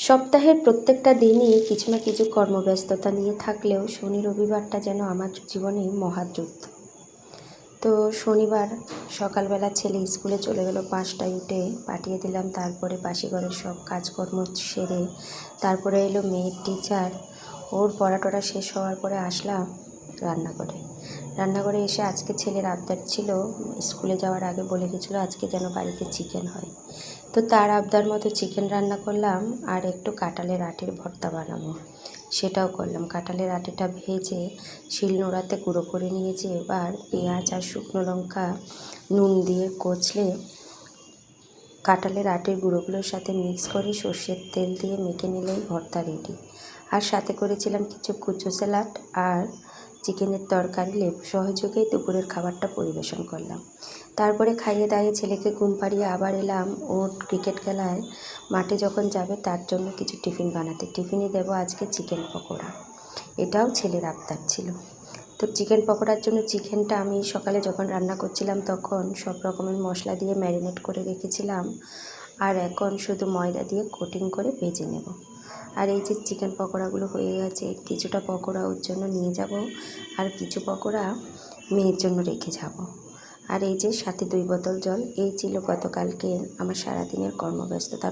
সপ্তাহের প্রত্যেকটা দিনই কিছু না কিছু কর্মব্যস্ততা নিয়ে থাকলেও শনি রবিবারটা যেন আমার জীবনে মহাযুদ্ধ। তো শনিবার সকালবেলা ছেলে স্কুলে চলে গেল, 5টায় উঠে পাঠিয়ে দিলাম। তারপরে বাসিঘরের সব কাজকর্ম সেরে তারপরে এলো মেয়ের টিচার, ওর পড়াটা শেষ হওয়ার পরে আসলাম রান্নাঘরে এসে আজকে ছেলের আবদার ছিল, স্কুলে যাওয়ার আগে বলে গেছিলো আজকে যেন বাড়িতে চিকেন হয়। তো তার আবদার মতো চিকেন রান্না করলাম আর একটু কাঁঠালের আটির ভর্তা বানাবো, সেটাও করলাম। কাঁঠালের আটিটা ভেজে শিলনোড়াতে গুঁড়ো করে নিয়েছি। এবার পেঁয়াজ আর শুকনো লঙ্কা নুন দিয়ে কচলে কাঁঠালের আটির গুঁড়োগুলোর সাথে মিক্স করে সর্ষের তেল দিয়ে মেখে নিলেই ভর্তা রেডি। আর সাথে করেছিলাম কিছু কুচো স্যালাড আর চিকেনের তরকারি। লেবু সহযোগেই দুপুরের খাবারটা পরিবেশন করলাম। তারপরে খাইয়ে দাইয়ে ছেলেকে ঘুম পাড়িয়ে আবার এলাম ওর ক্রিকেট খেলায় মাঠে যখন যাবে তার জন্য কিছু টিফিন বানাতে। টিফিনে দেবো আজকে চিকেন পকোড়া, এটাও ছেলের আবদার ছিল। তো চিকেন পকোড়ার জন্য চিকেনটা আমি সকালে যখন রান্না করছিলাম তখন সব রকমের মশলা দিয়ে ম্যারিনেট করে রেখেছিলাম, আর এখন শুধু ময়দা দিয়ে কোটিং করে ভেজে নেব। আর এই যে চিকেন পকোড়াগুলো হয়ে গেছে, কিছুটা পকোড়া ওর জন্য নিয়ে যাব আর কিছু পকোড়া মেয়ের জন্য রেখে যাব। আর এই যে সাথে 2 বোতল জল। এই ছিল গতকালকে আমার সারাদিনের কর্মব্যস্ততা।